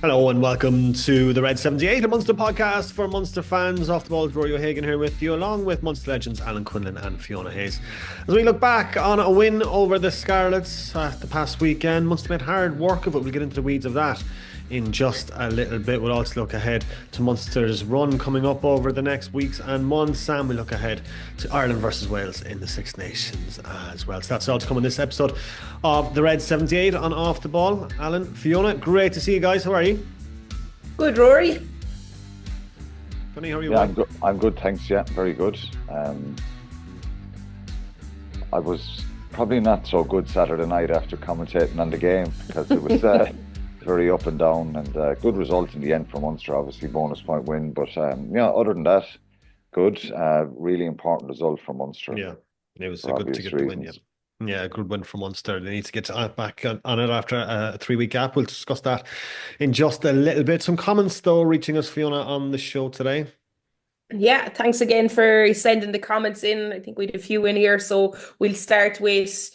Hello and welcome to the Red 78, a Munster podcast for Munster fans. Off the ball, Rory O'Hagan here with you, along with Munster legends Alan Quinlan and Fiona Hayes. As we look back on a win over the Scarlets the past weekend, Munster made hard work of it. We'll get into the weeds of that in just a little bit. We'll also look ahead to Munster's run coming up over the next weeks and months, and we look ahead to Ireland versus Wales in the Six Nations as well. So that's all to come in this episode of the Red 78 on Off the Ball. Alan, Fiona, great to see you guys. How are you? Good, Rory. Funny, how are you? Yeah, I'm good, thanks. Yeah, very good. I was probably not so good Saturday night after commentating on the game because it was very up and down, and good result in the end for Munster. Obviously, bonus point win, but other than that, good. Really important result for Munster. Yeah, it was good to get the win. Yeah, a good win for Munster. They need to get back on it after a 3-week gap. We'll discuss that in just a little bit. Some comments, though, reaching us, Fiona, on the show today. Yeah, thanks again for sending the comments in. I think we had a few in here, so we'll start with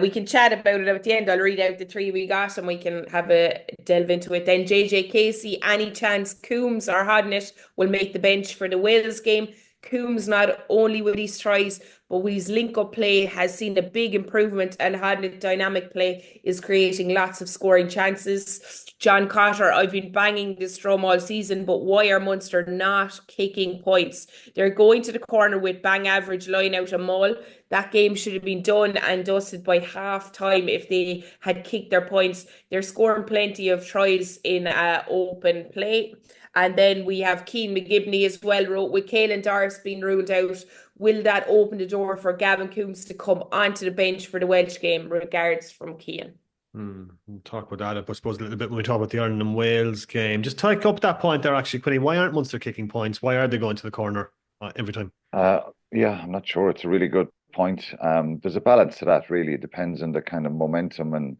we can chat about it at the end. I'll read out the three we got and we can have a delve into it. Then JJ Casey, any chance Coombes or Hodnett will make the bench for the Wales game? Coombes, not only with his tries, but with his link-up play, has seen a big improvement, and Hodnett dynamic play is creating lots of scoring chances. John Cotter, I've been banging this drum all season, but why are Munster not kicking points? They're going to the corner with bang average line out a maul. That game should have been done and dusted by half time if they had kicked their points. They're scoring plenty of tries in open play. And then we have Keane McGibney as well, wrote, with Caelan Doris being ruled out, will that open the door for Gavin Coombes to come onto the bench for the Welsh game? Regards from Keane. We'll talk about that, I suppose, a little bit when we talk about the Ireland and Wales game. Just take up that point there, actually, Quinny. Why aren't Munster kicking points? Why are they going to the corner every time? Yeah, I'm not sure. It's a really good point. There's a balance to that, really. It depends on the kind of momentum and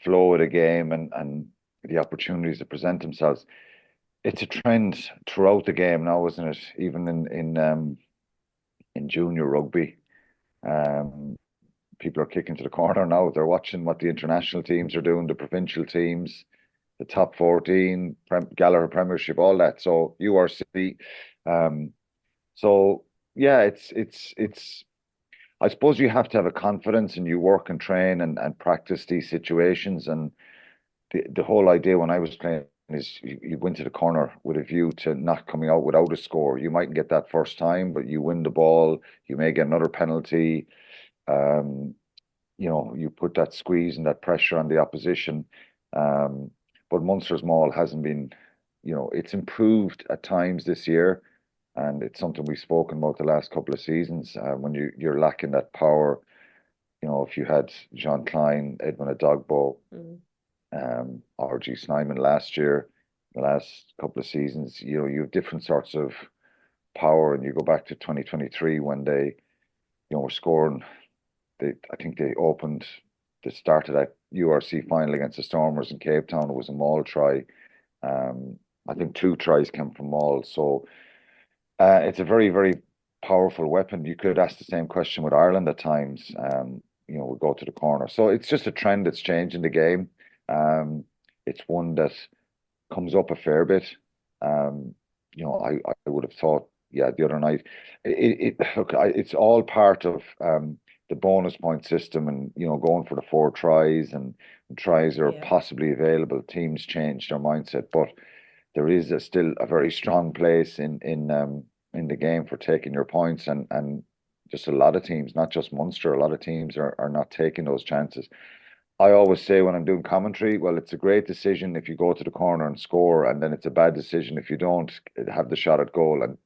flow of the game and the opportunities that present themselves. It's a trend throughout the game now, isn't it? Even in junior rugby, people are kicking to the corner now. They're watching what the international teams are doing, the provincial teams, the top 14, Gallagher Premiership, all that. So URC. So yeah, it's. I suppose you have to have a confidence, and you work and train and practice these situations. And the whole idea when I was playing is you went to the corner with a view to not coming out without a score. You mightn't get that first time, but you win the ball. You may get another penalty. You put that squeeze and that pressure on the opposition. But Munster's maul hasn't been, it's improved at times this year, and it's something we've spoken about the last couple of seasons. When you're lacking that power, if you had Jean Klein, Edwin Adogbo, RG Snyman last year, the last couple of seasons, you have different sorts of power, and you go back to 2023 when they, were scoring. I think they opened the start of that URC final against the Stormers in Cape Town. It was a maul try. I think 2 tries came from maul. So it's a very, very powerful weapon. You could ask the same question with Ireland at times. We go to the corner. So it's just a trend that's changing the game. It's one that comes up a fair bit. I would have thought, the other night, it's all part of the bonus point system, and going for the 4 tries and tries are possibly available. Teams change their mindset, but there is still a very strong place in the game for taking your points, and just a lot of teams, not just Munster, a lot of teams are not taking those chances. I always say when I'm doing commentary, well, it's a great decision if you go to the corner and score, and then it's a bad decision if you don't have the shot at goal. And,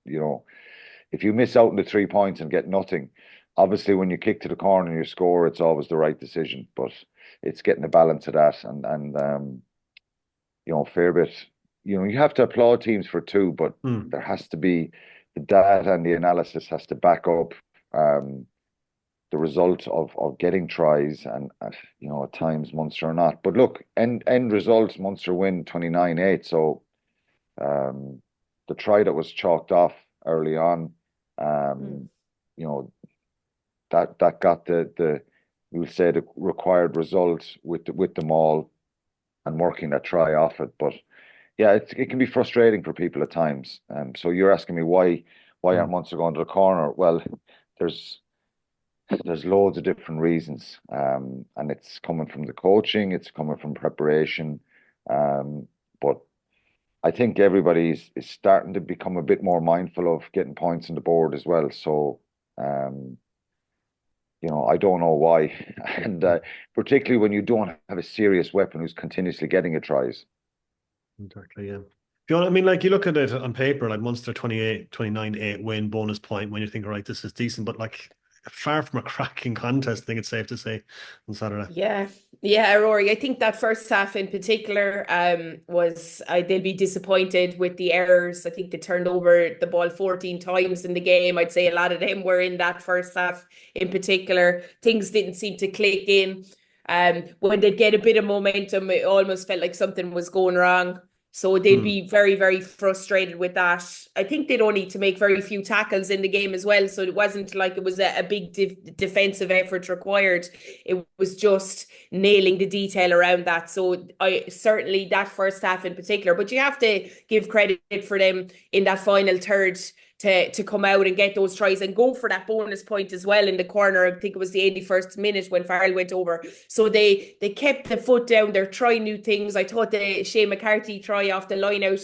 if you miss out on the 3 points and get nothing, obviously when you kick to the corner and you score, it's always the right decision. But it's getting a balance of that, and fair bit. You have to applaud teams for 2, but there has to be the data, and the analysis has to back up the result of getting tries, and at times Munster are not. But look, end results, Munster win 29-8. So the try that was chalked off early on, that got the we'll say the required result with the maul and working that try off it. But yeah, it can be frustrating for people at times. So you're asking me why aren't Munster going to the corner? Well, there's there's loads of different reasons, and it's coming from the coaching, it's coming from preparation, but I think is starting to become a bit more mindful of getting points on the board as well. So, um, I don't know why, and particularly when you don't have a serious weapon who's continuously getting you tries. Exactly, yeah. Fiona, I mean, like you look at it on paper, like Munster 29-8 win, bonus point when you think, right, this is decent, but like far from a cracking contest, I think it's safe to say on Saturday. Yeah, Rory. I think that first half in particular was they'll be disappointed with the errors. I think they turned over the ball 14 times in the game. I'd say a lot of them were in that first half in particular. Things didn't seem to click in. When they'd get a bit of momentum, it almost felt like something was going wrong. So they'd Hmm. be very, very frustrated with that. I think they'd only to make very few tackles in the game as well. So it wasn't like it was a big defensive effort required. It was just nailing the detail around that. So I certainly that first half in particular, but you have to give credit for them in that final third to come out and get those tries and go for that bonus point as well in the corner. I think it was the 81st minute when Farrell went over. So they kept the foot down. They're trying new things. I thought the Shea McCarthy try off the line out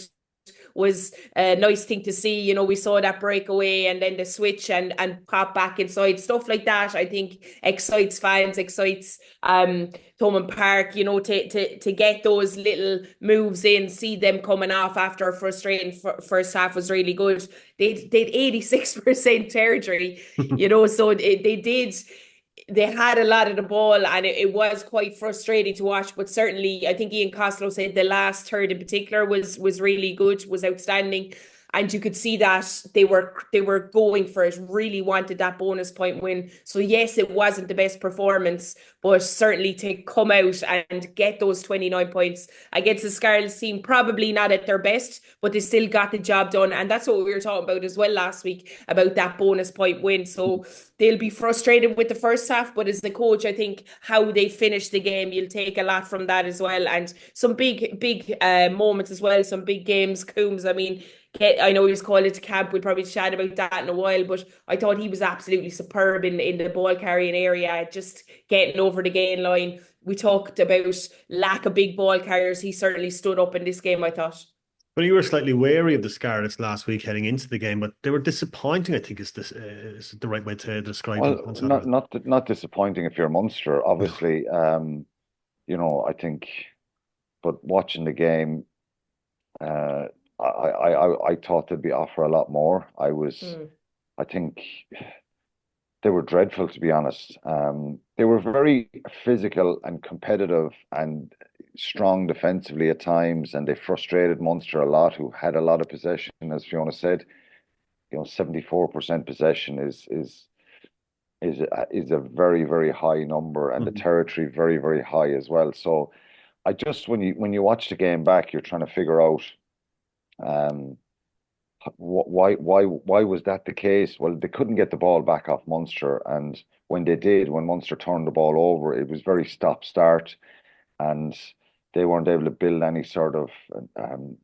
was a nice thing to see. You know, we saw that breakaway and then the switch and pop back inside. Stuff like that, I think, excites fans, excites Thomond Park, you know, to get those little moves in, see them coming off after a frustrating first half was really good. They'd 86% territory, you know, so they had a lot of the ball and it was quite frustrating to watch, but certainly I think Ian Costello said the last third in particular was really good, was outstanding. And you could see that they were going for it, really wanted that bonus point win. So yes, it wasn't the best performance, but certainly to come out and get those 29 points against the Scarlets team, probably not at their best, but they still got the job done. And that's what we were talking about as well last week about that bonus point win. So they'll be frustrated with the first half, but as the coach, I think how they finish the game, you'll take a lot from that as well. And some big moments as well, some big games. Coombes, I mean, I know he's called it to camp. We'll probably chat about that in a while, but I thought he was absolutely superb in the ball carrying area, just getting over the gain line. We talked about lack of big ball carriers. He certainly stood up in this game, I thought. But you were slightly wary of the Scarlets last week heading into the game, but they were disappointing, I think is the right way to describe them on Well, Saturday. not disappointing if you're Munster, obviously. I think, but watching the game, uh, I thought they'd be offer a lot more. Mm. I think they were dreadful, to be honest. They were very physical and competitive and strong defensively at times, and they frustrated Munster a lot, who had a lot of possession, as Fiona said. 74% possession is a very, very high number, and the Mhm. territory very, very high as well. So I just when you watch the game back, you're trying to figure out um why was that the case? Well, they couldn't get the ball back off Munster, and when they did, when Munster turned the ball over, it was very stop start, and they weren't able to build any sort of um,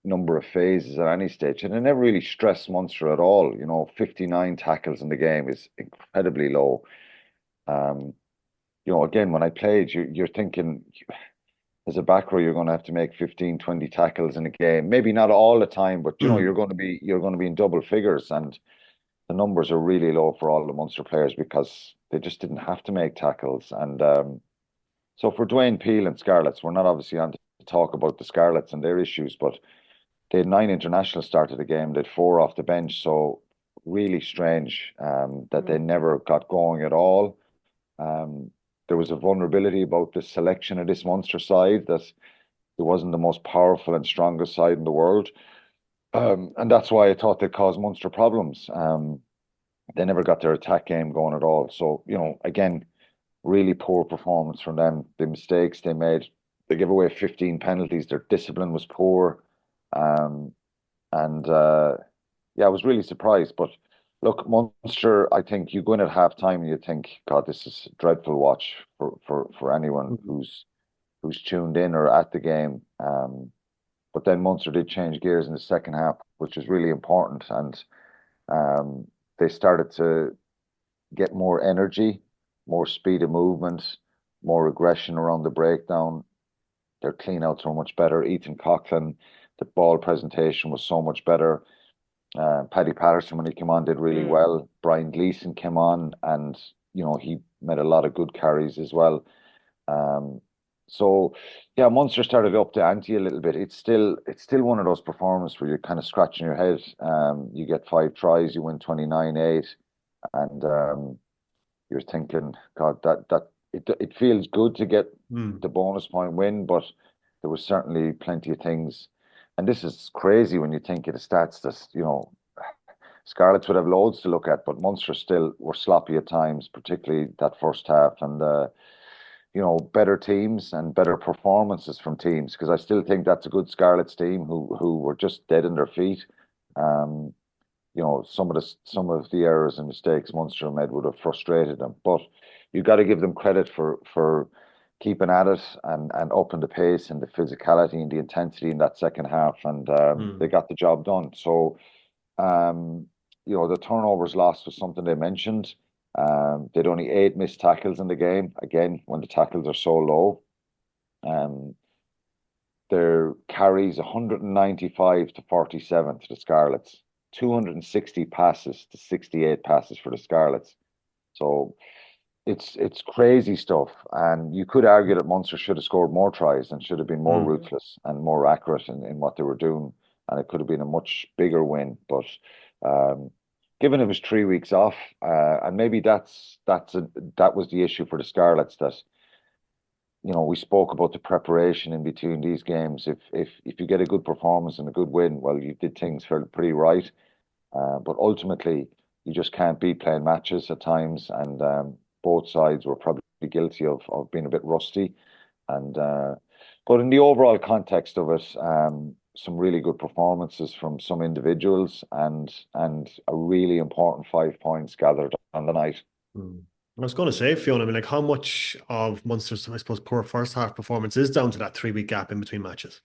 number of phases at any stage, and it never really stressed Munster at all. 59 tackles in the game is incredibly low. Um, again, when I played, you're thinking as a back row, you're going to have to make 15, 20 tackles in a game. Maybe not all the time, but Mm. you're going to be in double figures, and the numbers are really low for all the Munster players because they just didn't have to make tackles. And so for Dwayne Peel and Scarlets, we're not obviously on to talk about the Scarlets and their issues, but they had 9 internationals start of the game. They had 4 off the bench, so really strange that they Mm. never got going at all. Um, there was a vulnerability about the selection of this Munster side that it wasn't the most powerful and strongest side in the world. And that's why I thought they caused Munster problems. They never got their attack game going at all. So, again, really poor performance from them. The mistakes they made, they gave away 15 penalties. Their discipline was poor. Um, and yeah, I was really surprised. But look, Munster, I think you go in at half time and you think, God, this is a dreadful watch for anyone Mhm. who's tuned in or at the game. But then Munster did change gears in the second half, which was really important. And they started to get more energy, more speed of movement, more aggression around the breakdown. Their clean outs were much better. Ethan Coughlin, the ball presentation was so much better. Paddy Patterson, when he came on, did really well. Brian Gleeson came on, and he made a lot of good carries as well. So yeah, Munster started up the ante a little bit. It's still one of those performances where you're kind of scratching your head. You get 5 tries, you win 29-8, and you're thinking, God, it feels good to get the bonus point win, but there was certainly plenty of things. And this is crazy when you think of the stats that, Scarlets would have loads to look at, but Munster still were sloppy at times, particularly that first half. And, better teams and better performances from teams, because I still think that's a good Scarlets team who were just dead in their feet. Some of the errors and mistakes Munster made would have frustrated them, but you got to give them credit for keeping at it and upping the pace and the physicality and the intensity in that second half, and they got the job done. So, the turnovers lost was something they mentioned. They'd only 8 missed tackles in the game. Again, when the tackles are so low, their carries 195 to 47 to the Scarlets. 260 passes to 68 passes for the Scarlets. So it's crazy stuff. And you could argue that Munster should have scored more tries and should have been more ruthless and more accurate in what they were doing. And it could have been a much bigger win. But given it was 3 weeks off, and maybe that was the issue for the Scarlets, that we spoke about the preparation in between these games. If you get a good performance and a good win, well, you did things pretty right. But ultimately, you just can't be playing matches at times, and both sides were probably guilty of being a bit rusty. And but in the overall context of it, some really good performances from some individuals, and a really important 5 points gathered on the night. I was going to say, Fiona, I mean, like, how much of Munster's, I suppose, poor first half performance is down to that 3-week gap in between matches?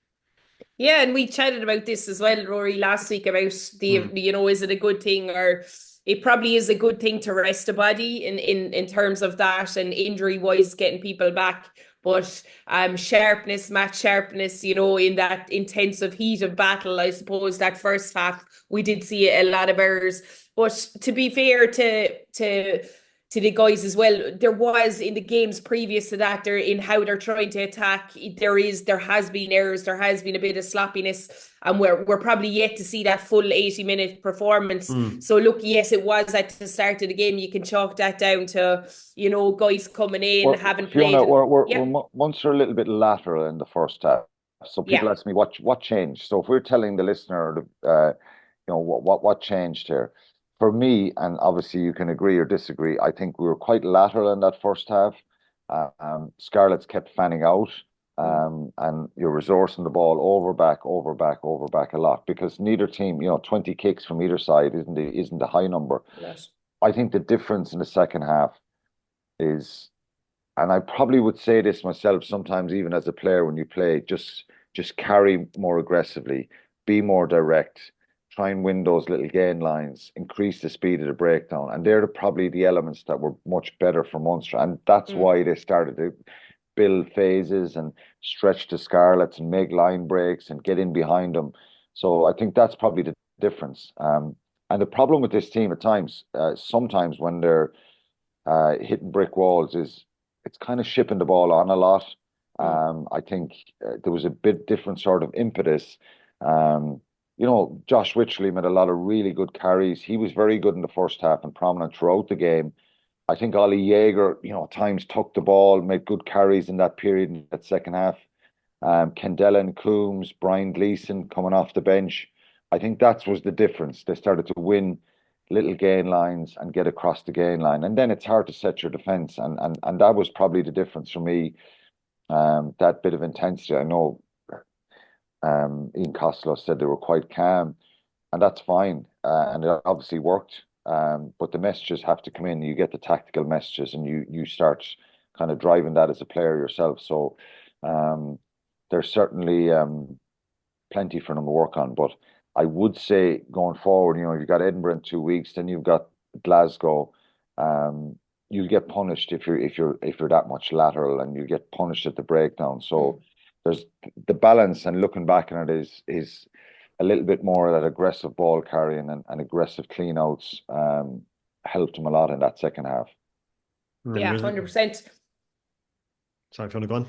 Yeah, and we chatted about this as well, Rory, last week about is it a good thing, or it probably is a good thing to rest a body in terms of that, and injury wise getting people back. But sharpness, match sharpness, in that intensive heat of battle, I suppose that first half we did see a lot of errors. But to be fair to the guys as well, there was in the games previous to that, there in how they're trying to attack, there has been errors, there has been a bit of sloppiness, and we're probably yet to see that full 80-minute performance. So look, yes, it was at the start of the game. You can chalk that down to guys coming in, having Fiona, played. we're Munster a little bit lateral in the first half. So people ask me what changed. So if we're telling the listener, what changed here. For me, and obviously you can agree or disagree, I think we were quite lateral in that first half. Scarlets kept fanning out, and you're resourcing the ball over back a lot, because neither team, 20 kicks from either side isn't a high number. Yes. I think the difference in the second half is, and I probably would say this myself sometimes, even as a player, when you play, just carry more aggressively, be more direct. Try and win those little gain lines, increase the speed of the breakdown. And they're probably the elements that were much better for Munster. And that's why they started to build phases and stretch the Scarlets and make line breaks and get in behind them. So I think that's probably the difference. And the problem with this team at times, sometimes when they're hitting brick walls, is it's kind of shipping the ball on a lot. I think there was a bit different sort of impetus. Josh Wycherley made a lot of really good carries. He was very good in the first half and prominent throughout the game. I think Ollie Jaeger, at times took the ball, made good carries in that period, in that second half. Quinlan, Coombes, Brian Gleeson coming off the bench. I think that was the difference. They started to win little gain lines and get across the gain line. And then it's hard to set your defence. And that was probably the difference for me, that bit of intensity. I know Ian Costello said they were quite calm, and that's fine. And it obviously worked. But the messages have to come in. You get the tactical messages, and you start kind of driving that as a player yourself. So there's certainly plenty for them to work on. But I would say going forward, you've got Edinburgh in 2 weeks, then you've got Glasgow. You'll get punished if you're that much lateral, and you get punished at the breakdown. So there's the balance, and looking back on it is a little bit more of that aggressive ball carrying and aggressive clean outs helped them a lot in that second half. Yeah, 100%. Sorry, if you want to go on.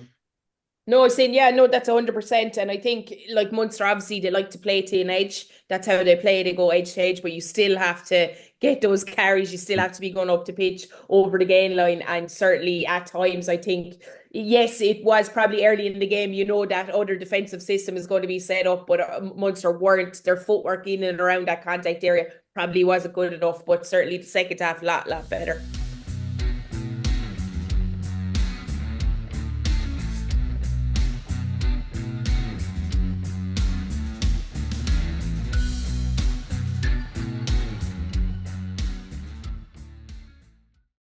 No, I was saying, that's 100%. And I think, like, Munster, obviously, they like to play to an edge. That's how they play. They go edge to edge, but you still have to get those carries. You still have to be going up the pitch over the gain line. And certainly at times, I think, yes, it was probably early in the game, that other defensive system is going to be set up, but Munster weren't. Their footwork in and around that contact area probably wasn't good enough, but certainly the second half, a lot better.